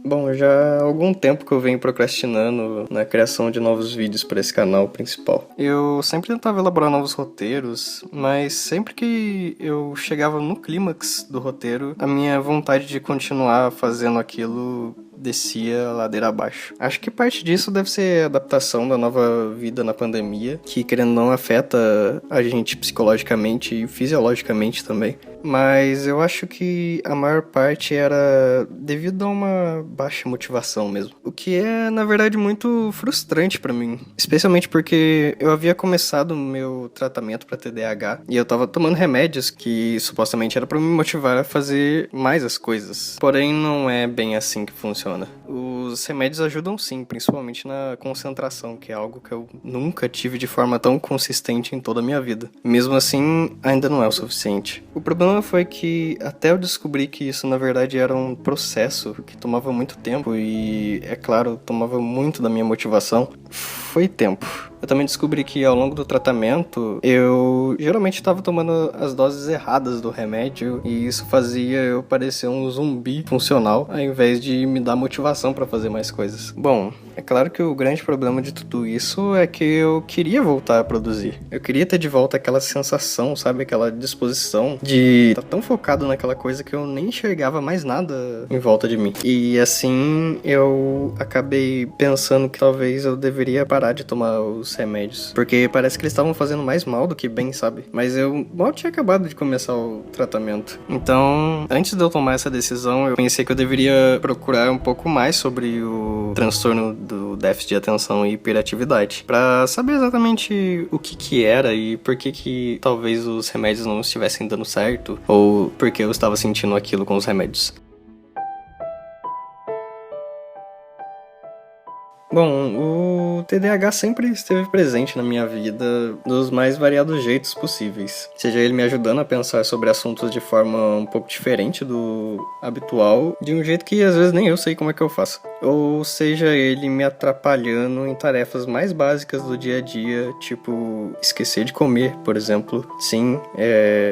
Bom, já há algum tempo que eu venho procrastinando na criação de novos vídeos para esse canal principal. Eu sempre tentava elaborar novos roteiros, mas sempre que eu chegava no clímax do roteiro, a minha vontade de continuar fazendo aquilo descia a ladeira abaixo. Acho que parte disso deve ser a adaptação da nova vida na pandemia, que querendo ou não afeta a gente psicologicamente e fisiologicamente também. Mas eu acho que a maior parte era devido a uma baixa motivação mesmo. O que é, na verdade, muito frustrante pra mim. Especialmente porque eu havia começado o meu tratamento pra TDAH e eu tava tomando remédios que supostamente era pra me motivar a fazer mais as coisas. Porém, não é bem assim que funciona. Os remédios ajudam sim, principalmente na concentração, que é algo que eu nunca tive de forma tão consistente em toda a minha vida. Mesmo assim, ainda não é o suficiente. O problema foi que até eu descobri que isso na verdade era um processo que tomava muito tempo e, é claro, tomava muito da minha motivação. Foi tempo. Eu também descobri que ao longo do tratamento eu geralmente estava tomando as doses erradas do remédio e isso fazia eu parecer um zumbi funcional ao invés de me dar motivação para fazer mais coisas. Bom, é claro que o grande problema de tudo isso é que eu queria voltar a produzir. Eu queria ter de volta aquela sensação, sabe? Aquela disposição de estar tão focado naquela coisa que eu nem enxergava mais nada em volta de mim. E assim eu acabei pensando que talvez eu deveria parar de tomar os remédios. Porque parece que eles estavam fazendo mais mal do que bem, sabe? Mas eu mal tinha acabado de começar o tratamento. Então, antes de eu tomar essa decisão, eu pensei que eu deveria procurar um pouco mais sobre o transtorno do déficit de atenção e hiperatividade, pra saber exatamente o que era e por que talvez os remédios não estivessem dando certo, ou por que eu estava sentindo aquilo com os remédios. Bom, o TDAH sempre esteve presente na minha vida dos mais variados jeitos possíveis. Seja ele me ajudando a pensar sobre assuntos de forma um pouco diferente do habitual, de um jeito que às vezes nem eu sei como é que eu faço. Ou seja ele me atrapalhando em tarefas mais básicas do dia a dia, tipo esquecer de comer, por exemplo. Sim,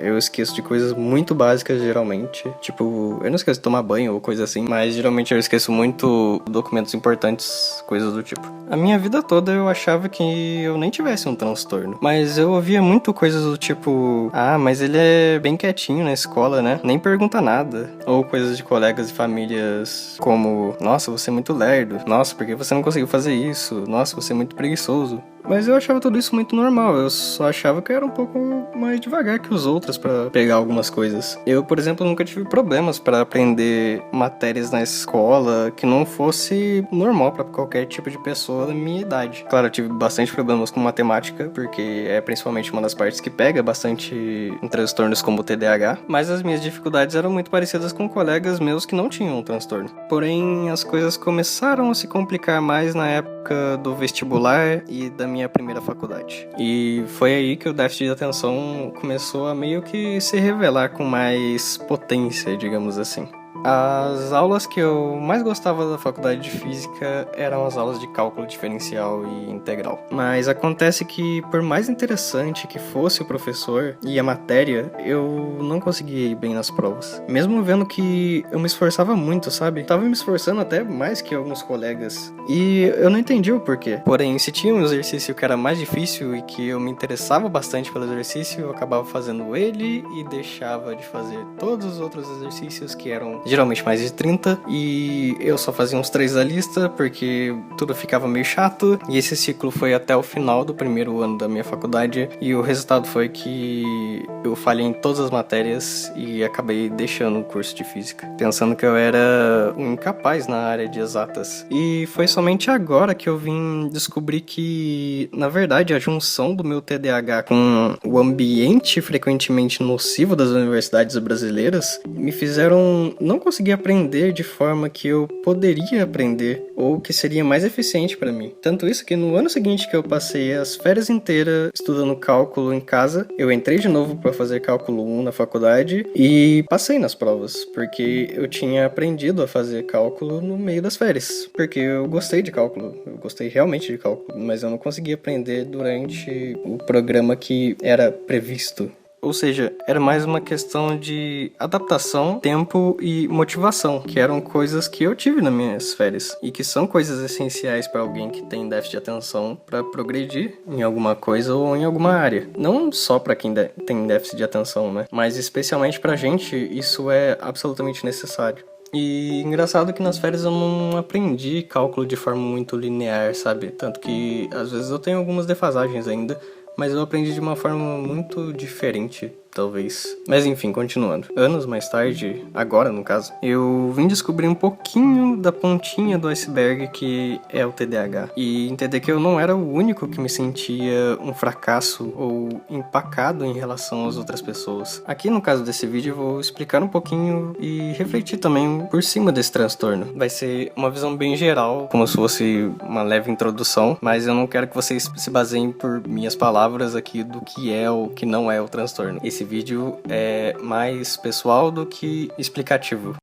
eu esqueço de coisas muito básicas geralmente. Tipo, eu não esqueço de tomar banho ou coisa assim, mas geralmente eu esqueço muito documentos importantes, coisas do tipo. A minha vida toda eu achava que eu nem tivesse um transtorno, mas eu ouvia muito coisas do tipo: ah, mas ele é bem quietinho na escola, né? Nem pergunta nada. Ou coisas de colegas e famílias como: nossa, você é muito lerdo. Nossa, por que você não conseguiu fazer isso? Nossa, você é muito preguiçoso. Mas eu achava tudo isso muito normal, eu só achava que eu era um pouco mais devagar que os outros pra pegar algumas coisas. Eu, por exemplo, nunca tive problemas pra aprender matérias na escola que não fosse normal pra qualquer tipo de pessoa da minha idade. Claro, eu tive bastante problemas com matemática, porque é principalmente uma das partes que pega bastante em transtornos como o TDAH, mas as minhas dificuldades eram muito parecidas com colegas meus que não tinham um transtorno. Porém, as coisas começaram a se complicar mais na época do vestibular e da minha primeira faculdade. E foi aí que o déficit de atenção começou a meio que se revelar com mais potência, digamos assim. As aulas que eu mais gostava da faculdade de física eram as aulas de cálculo diferencial e integral. Mas acontece que, por mais interessante que fosse o professor e a matéria, eu não conseguia ir bem nas provas. Mesmo vendo que eu me esforçava muito, sabe? Tava me esforçando até mais que alguns colegas. E eu não entendi o porquê. Porém, se tinha um exercício que era mais difícil e que eu me interessava bastante pelo exercício, eu acabava fazendo ele e deixava de fazer todos os outros exercícios que eram geralmente mais de 30, e eu só fazia uns 3 da lista, porque tudo ficava meio chato, e esse ciclo foi até o final do primeiro ano da minha faculdade, e o resultado foi que eu falhei em todas as matérias e acabei deixando o curso de física, pensando que eu era um incapaz na área de exatas. E foi somente agora que eu vim descobrir que, na verdade, a junção do meu TDAH com o ambiente frequentemente nocivo das universidades brasileiras me fizeram não conseguir aprender de forma que eu poderia aprender ou que seria mais eficiente para mim. Tanto isso que no ano seguinte que eu passei as férias inteiras estudando cálculo em casa, eu entrei de novo para fazer cálculo 1 na faculdade e passei nas provas, porque eu tinha aprendido a fazer cálculo no meio das férias, porque eu gostei de cálculo, eu gostei realmente de cálculo, mas eu não conseguia aprender durante o programa que era previsto Ou seja, era mais uma questão de adaptação, tempo e motivação, que eram coisas que eu tive nas minhas férias e que são coisas essenciais para alguém que tem déficit de atenção para progredir em alguma coisa ou em alguma área. Não só para quem tem déficit de atenção, né? Mas especialmente pra gente, isso é absolutamente necessário. E engraçado que nas férias eu não aprendi cálculo de forma muito linear, sabe? Tanto que às vezes eu tenho algumas defasagens ainda, mas eu aprendi de uma forma muito diferente, talvez. Mas enfim, continuando. Anos mais tarde, agora no caso, eu vim descobrir um pouquinho da pontinha do iceberg que é o TDAH. E entender que eu não era o único que me sentia um fracasso ou empacado em relação às outras pessoas. Aqui no caso desse vídeo eu vou explicar um pouquinho e refletir também por cima desse transtorno. Vai ser uma visão bem geral, como se fosse uma leve introdução, mas eu não quero que vocês se baseiem por minhas palavras aqui do que é ou que não é o transtorno. Esse vídeo é mais pessoal do que explicativo.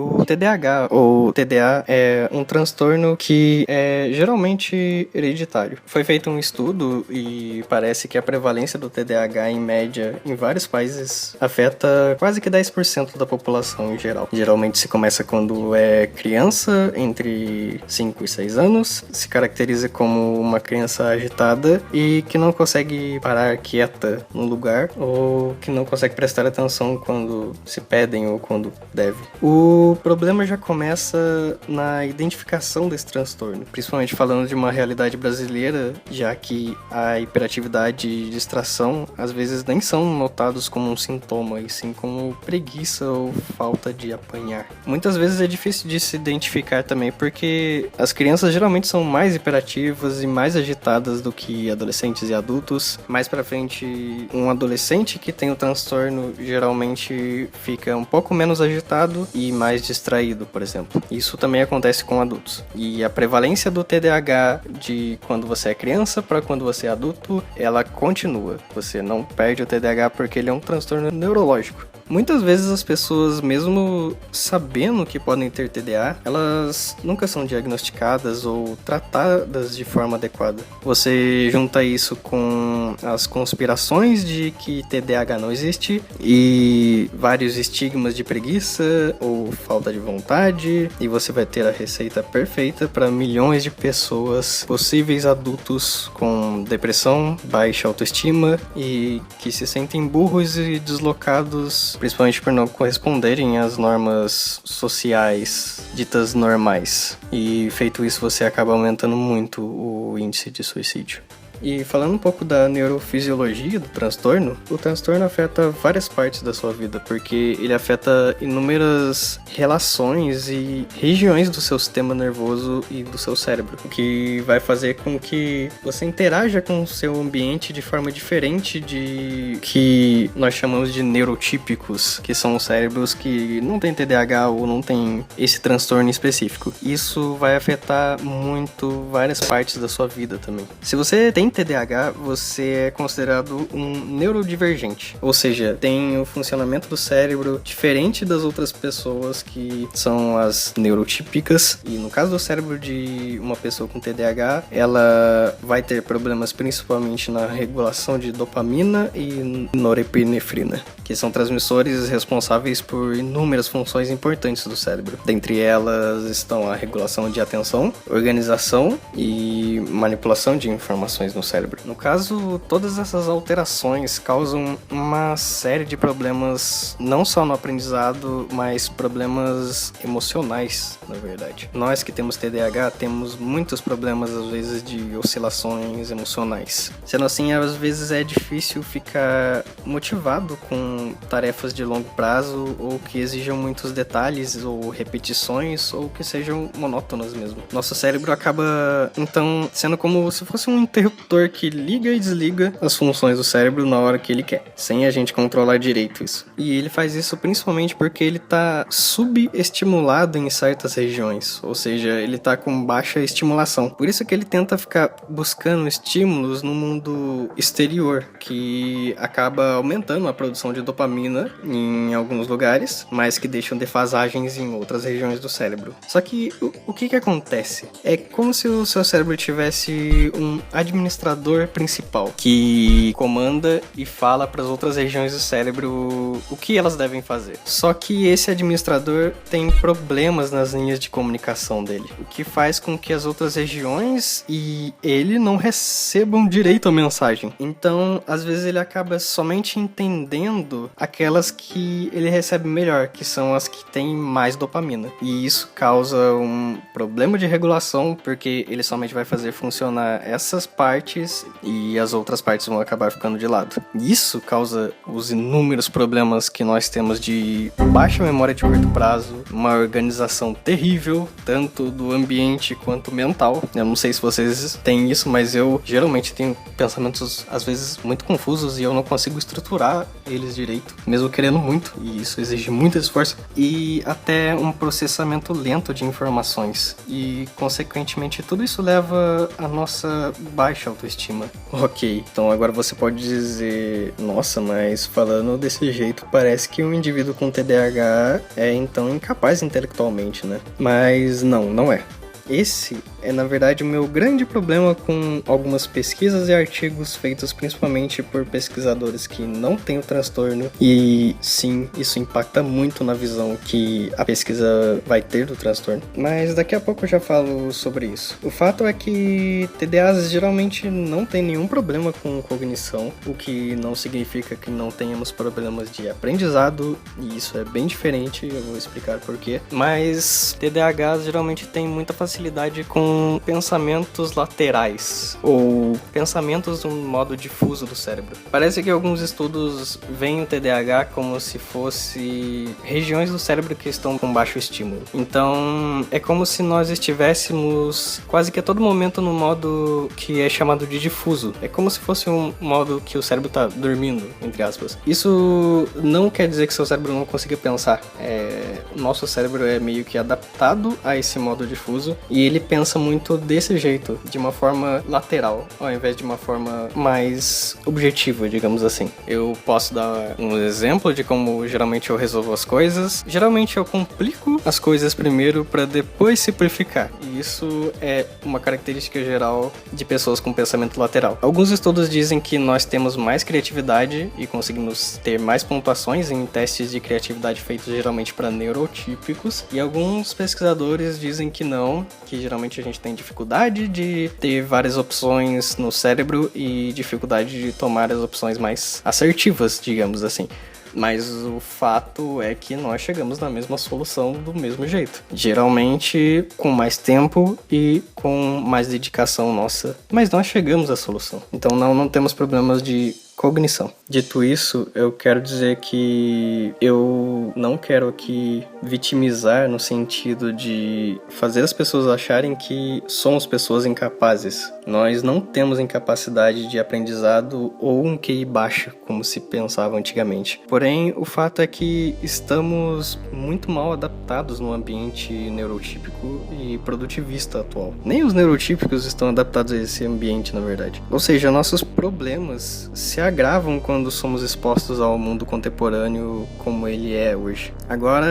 O TDAH ou TDA é um transtorno que é geralmente hereditário. Foi feito um estudo e parece que a prevalência do TDAH em média em vários países afeta quase que 10% da população em geral. Geralmente se começa quando é criança, entre 5 e 6 anos, se caracteriza como uma criança agitada e que não consegue parar quieta no lugar ou que não consegue prestar atenção quando se pedem ou quando deve. O problema já começa na identificação desse transtorno, principalmente falando de uma realidade brasileira, já que a hiperatividade e distração às vezes nem são notados como um sintoma, e sim como preguiça ou falta de apanhar. Muitas vezes é difícil de se identificar também, porque as crianças geralmente são mais hiperativas e mais agitadas do que adolescentes e adultos. Mais pra frente, um adolescente que tem o transtorno geralmente fica um pouco menos agitado e mais distraído, por exemplo. Isso também acontece com adultos. E a prevalência do TDAH de quando você é criança para quando você é adulto, ela continua. Você não perde o TDAH porque ele é um transtorno neurológico. Muitas vezes as pessoas, mesmo sabendo que podem ter TDA, elas nunca são diagnosticadas ou tratadas de forma adequada. Você junta isso com as conspirações de que TDAH não existe e vários estigmas de preguiça ou falta de vontade, e você vai ter a receita perfeita para milhões de pessoas, possíveis adultos com depressão, baixa autoestima e que se sentem burros e deslocados, principalmente por não corresponderem às normas sociais ditas normais. E feito isso, você acaba aumentando muito o índice de suicídio. E falando um pouco da neurofisiologia do transtorno, o transtorno afeta várias partes da sua vida, porque ele afeta inúmeras relações e regiões do seu sistema nervoso e do seu cérebro, o que vai fazer com que você interaja com o seu ambiente de forma diferente de que nós chamamos de neurotípicos, que são os cérebros que não têm TDAH ou não têm esse transtorno específico. Isso vai afetar muito várias partes da sua vida também. Se você tem TDAH, você é considerado um neurodivergente, ou seja, tem o funcionamento do cérebro diferente das outras pessoas que são as neurotípicas, e no caso do cérebro de uma pessoa com TDAH, ela vai ter problemas principalmente na regulação de dopamina e norepinefrina, que são transmissores responsáveis por inúmeras funções importantes do cérebro. Dentre elas estão a regulação de atenção, organização e manipulação de informações no cérebro. No caso, todas essas alterações causam uma série de problemas, não só no aprendizado, mas problemas emocionais, na verdade. Nós que temos TDAH temos muitos problemas, às vezes, de oscilações emocionais. Sendo assim, às vezes é difícil ficar motivado com tarefas de longo prazo ou que exijam muitos detalhes ou repetições ou que sejam monótonas mesmo. Nosso cérebro acaba, então, sendo como se fosse um interruptor que liga e desliga as funções do cérebro na hora que ele quer, sem a gente controlar direito isso. E ele faz isso principalmente porque ele está subestimulado em certas regiões, ou seja, ele está com baixa estimulação. Por isso que ele tenta ficar buscando estímulos no mundo exterior, que acaba aumentando a produção de dopamina em alguns lugares, mas que deixam defasagens em outras regiões do cérebro. Só que o que acontece? É como se o seu cérebro tivesse um administrador administrador principal, que comanda e fala para as outras regiões do cérebro o que elas devem fazer. Só que esse administrador tem problemas nas linhas de comunicação dele, o que faz com que as outras regiões e ele não recebam direito à mensagem. Então, às vezes ele acaba somente entendendo aquelas que ele recebe melhor, que são as que têm mais dopamina. E isso causa um problema de regulação, porque ele somente vai fazer funcionar essas partes e as outras partes vão acabar ficando de lado. Isso causa os inúmeros problemas que nós temos de baixa memória de curto prazo, uma organização terrível, tanto do ambiente quanto mental. Eu não sei se vocês têm isso, mas eu geralmente tenho pensamentos às vezes muito confusos e eu não consigo estruturar eles direito, mesmo querendo muito, e isso exige muito esforço e até um processamento lento de informações, e consequentemente tudo isso leva à nossa baixa autoestima. Ok, então agora você pode dizer, nossa, mas falando desse jeito parece que um indivíduo com TDAH é então incapaz intelectualmente, né? Mas não é. Esse é, na verdade, o meu grande problema com algumas pesquisas e artigos feitos principalmente por pesquisadores que não têm o transtorno. E sim, isso impacta muito na visão que a pesquisa vai ter do transtorno. Mas daqui a pouco eu já falo sobre isso. O fato é que TDAs geralmente não tem nenhum problema com cognição, o que não significa que não tenhamos problemas de aprendizado, e isso é bem diferente, eu vou explicar por quê. Mas TDAHs geralmente têm muita facilidade com pensamentos laterais ou pensamentos de um modo difuso do cérebro. Parece que alguns estudos veem o TDAH como se fosse regiões do cérebro que estão com baixo estímulo. Então é como se nós estivéssemos quase que a todo momento no modo que é chamado de difuso. É como se fosse um modo que o cérebro está dormindo, entre aspas. Isso não quer dizer que seu cérebro não consiga pensar. Nosso cérebro é meio que adaptado a esse modo difuso e ele pensa muito desse jeito, de uma forma lateral, ao invés de uma forma mais objetiva, digamos assim. Eu posso dar um exemplo de como geralmente eu resolvo as coisas. Geralmente eu complico as coisas primeiro para depois simplificar. E isso é uma característica geral de pessoas com pensamento lateral. Alguns estudos dizem que nós temos mais criatividade e conseguimos ter mais pontuações em testes de criatividade feitos geralmente para neurotípicos. E alguns pesquisadores dizem que não, que geralmente a gente tem dificuldade de ter várias opções no cérebro e dificuldade de tomar as opções mais assertivas, digamos assim. Mas o fato é que nós chegamos na mesma solução do mesmo jeito. Geralmente com mais tempo e com mais dedicação nossa. Mas nós chegamos à solução. Então não temos problemas de cognição. Dito isso, eu quero dizer que eu não quero aqui vitimizar no sentido de fazer as pessoas acharem que somos pessoas incapazes. Nós não temos incapacidade de aprendizado ou um QI baixo, como se pensava antigamente. Porém, o fato é que estamos muito mal adaptados no ambiente neurotípico e produtivista atual. Nem os neurotípicos estão adaptados a esse ambiente, na verdade. Ou seja, nossos problemas se agravam quando somos expostos ao mundo contemporâneo como ele é hoje. Agora,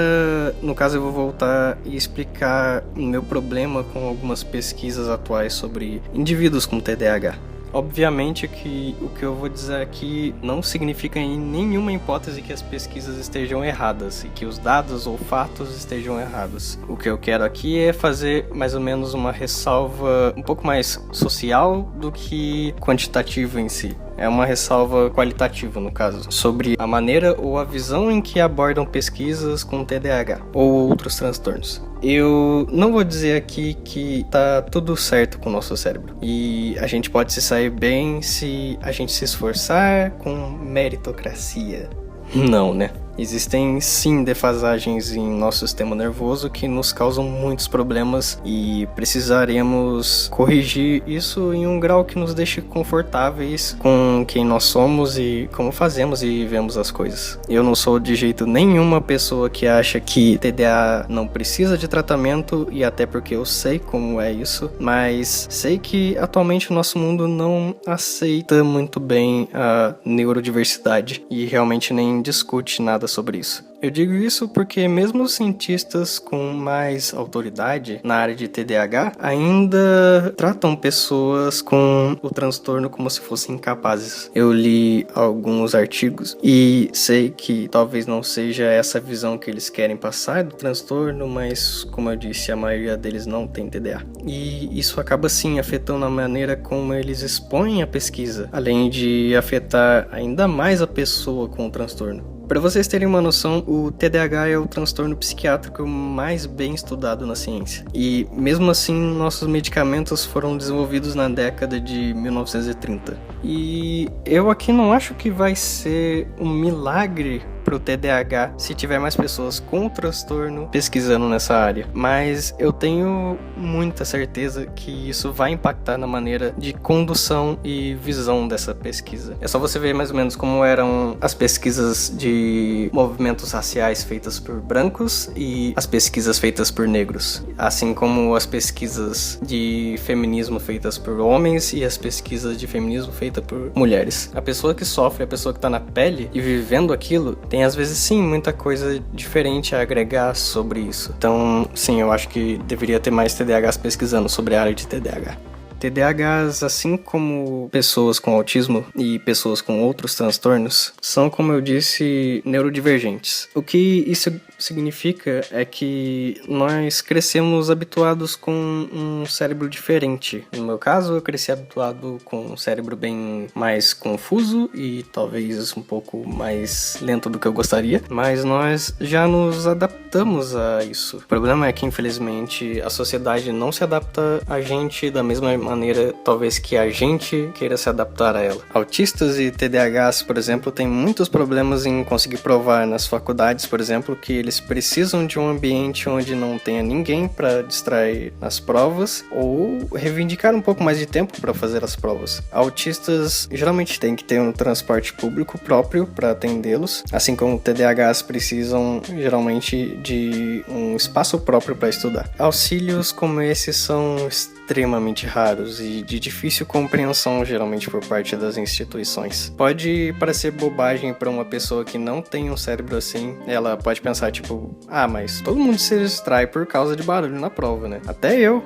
no caso, eu vou voltar e explicar o meu problema com algumas pesquisas atuais sobre indivíduos com TDAH. Obviamente que o que eu vou dizer aqui não significa em nenhuma hipótese que as pesquisas estejam erradas e que os dados ou fatos estejam errados. O que eu quero aqui é fazer mais ou menos uma ressalva um pouco mais social do que quantitativa em si. É uma ressalva qualitativa, no caso, sobre a maneira ou a visão em que abordam pesquisas com TDAH ou outros transtornos. Eu não vou dizer aqui que tá tudo certo com o nosso cérebro e a gente pode se sair bem se a gente se esforçar com meritocracia. Não, né? Existem sim defasagens em nosso sistema nervoso que nos causam muitos problemas e precisaremos corrigir isso em um grau que nos deixe confortáveis com quem nós somos e como fazemos e vemos as coisas. Eu não sou de jeito nenhum uma pessoa que acha que TDA não precisa de tratamento, e até porque eu sei como é isso, mas sei que atualmente o nosso mundo não aceita muito bem a neurodiversidade e realmente nem discute nada nada sobre isso. Eu digo isso porque mesmo os cientistas com mais autoridade na área de TDAH ainda tratam pessoas com o transtorno como se fossem incapazes. Eu li alguns artigos e sei que talvez não seja essa visão que eles querem passar do transtorno, mas como eu disse, a maioria deles não tem TDAH. E isso acaba sim afetando a maneira como eles expõem a pesquisa, além de afetar ainda mais a pessoa com o transtorno. Para vocês terem uma noção, o TDAH é o transtorno psiquiátrico mais bem estudado na ciência. E mesmo assim, nossos medicamentos foram desenvolvidos na década de 1930. E eu aqui não acho que vai ser um milagre para o TDAH se tiver mais pessoas com o transtorno pesquisando nessa área. Mas eu tenho muita certeza que isso vai impactar na maneira de condução e visão dessa pesquisa. É só você ver mais ou menos como eram as pesquisas de movimentos raciais feitas por brancos e as pesquisas feitas por negros, assim como as pesquisas de feminismo feitas por homens e as pesquisas de feminismo feitas por mulheres. A pessoa que sofre, a pessoa que está na pele e vivendo aquilo, tem às vezes sim muita coisa diferente a agregar sobre isso. Então sim, eu acho que deveria ter mais TDAHs pesquisando sobre a área de TDAH. TDAHs, assim como pessoas com autismo e pessoas com outros transtornos, são, como eu disse, neurodivergentes. O que isso significa é que nós crescemos habituados com um cérebro diferente. No meu caso, eu cresci habituado com um cérebro bem mais confuso e talvez um pouco mais lento do que eu gostaria, mas nós já nos adaptamos a isso. O problema é que, infelizmente, a sociedade não se adapta a gente da mesma maneira, talvez, que a gente queira se adaptar a ela. Autistas e TDAHs, por exemplo, têm muitos problemas em conseguir provar nas faculdades, por exemplo, que eles precisam de um ambiente onde não tenha ninguém para distrair nas provas ou reivindicar um pouco mais de tempo para fazer as provas. Autistas geralmente têm que ter um transporte público próprio para atendê-los, assim como TDAHs precisam geralmente de um espaço próprio para estudar. Auxílios como esses são extremamente raros e de difícil compreensão geralmente por parte das instituições. Pode parecer bobagem para uma pessoa que não tem um cérebro assim, ela pode pensar tipo, mas todo mundo se distrai por causa de barulho na prova, né? Até eu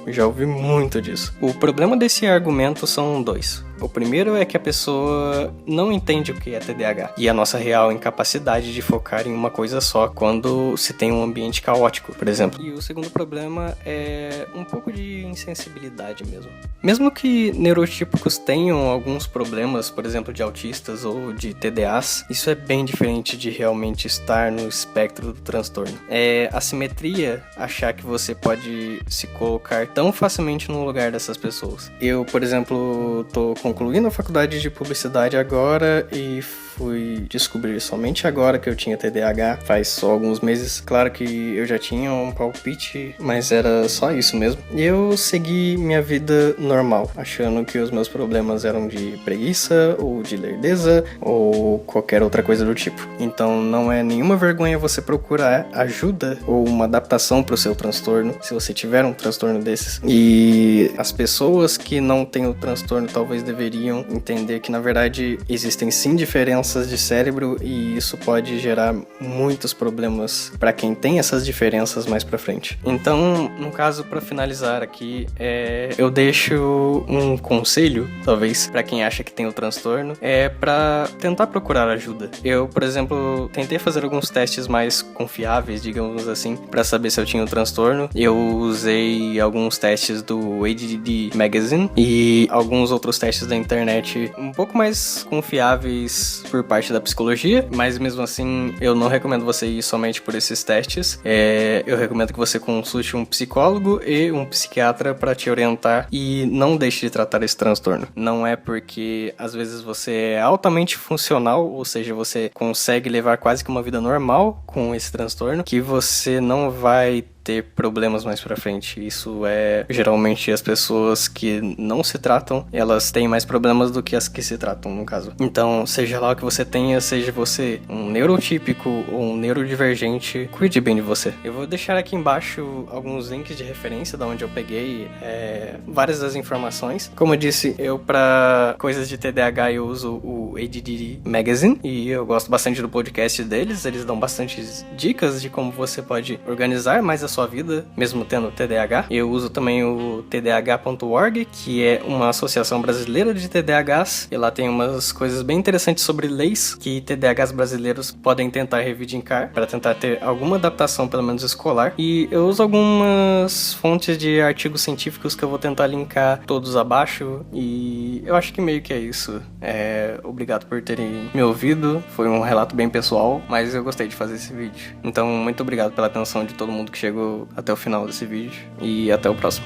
já ouvi muito disso. O problema desse argumento são dois. O primeiro é que a pessoa não entende o que é TDAH e a nossa real incapacidade de focar em uma coisa só quando se tem um ambiente caótico, por exemplo. E o segundo problema é um pouco de insensibilidade mesmo. Mesmo que neurotípicos tenham alguns problemas, por exemplo, de autistas ou de TDAs, isso é bem diferente de realmente estar no espectro do transtorno. É assimetria achar que você pode se colocar tão facilmente no lugar dessas pessoas. Eu, por exemplo, tô concluindo a faculdade de publicidade agora e fui descobrir somente agora que eu tinha TDAH, faz só alguns meses. Claro que eu já tinha um palpite, mas era só isso mesmo. E eu segui minha vida normal, achando que os meus problemas eram de preguiça ou de lerdeza ou qualquer outra coisa do tipo. Então não é nenhuma vergonha você procurar ajuda ou uma adaptação para o seu transtorno, se você tiver um transtorno desses. E as pessoas que não têm o transtorno talvez deveriam entender que na verdade existem sim diferenças de cérebro e isso pode gerar muitos problemas para quem tem essas diferenças mais para frente. Então, no caso, para finalizar aqui, eu deixo um conselho, talvez, para quem acha que tem o transtorno, para tentar procurar ajuda. Eu, por exemplo, tentei fazer alguns testes mais confiáveis, digamos assim, para saber se eu tinha o transtorno. Eu usei alguns testes do ADD Magazine e alguns outros testes da internet um pouco mais confiáveis por parte da psicologia, mas mesmo assim eu não recomendo você ir somente por esses testes. Eu recomendo que você consulte um psicólogo e um psiquiatra para te orientar e não deixe de tratar esse transtorno. Não é porque às vezes você é altamente funcional, ou seja, você consegue levar quase que uma vida normal com esse transtorno, que você não vai ter problemas mais pra frente. Isso é, geralmente, as pessoas que não se tratam, elas têm mais problemas do que as que se tratam, no caso. Então, seja lá o que você tenha, seja você um neurotípico ou um neurodivergente, cuide bem de você. Eu vou deixar aqui embaixo alguns links de referência da onde eu peguei várias das informações. Como eu disse, eu pra coisas de TDAH eu uso o ADD Magazine e eu gosto bastante do podcast deles. Eles dão bastante dicas de como você pode organizar mais a sua vida, mesmo tendo TDAH. Eu uso também o tdh.org, que é uma associação brasileira de TDAHs, e lá tem umas coisas bem interessantes sobre leis que TDAHs brasileiros podem tentar reivindicar para tentar ter alguma adaptação, pelo menos escolar. E eu uso algumas fontes de artigos científicos que eu vou tentar linkar todos abaixo, e eu acho que meio que é isso. Obrigado por terem me ouvido, foi um relato bem pessoal, mas eu gostei de fazer esse vídeo. Então, muito obrigado pela atenção de todo mundo que chegou até o final desse vídeo, e até o próximo.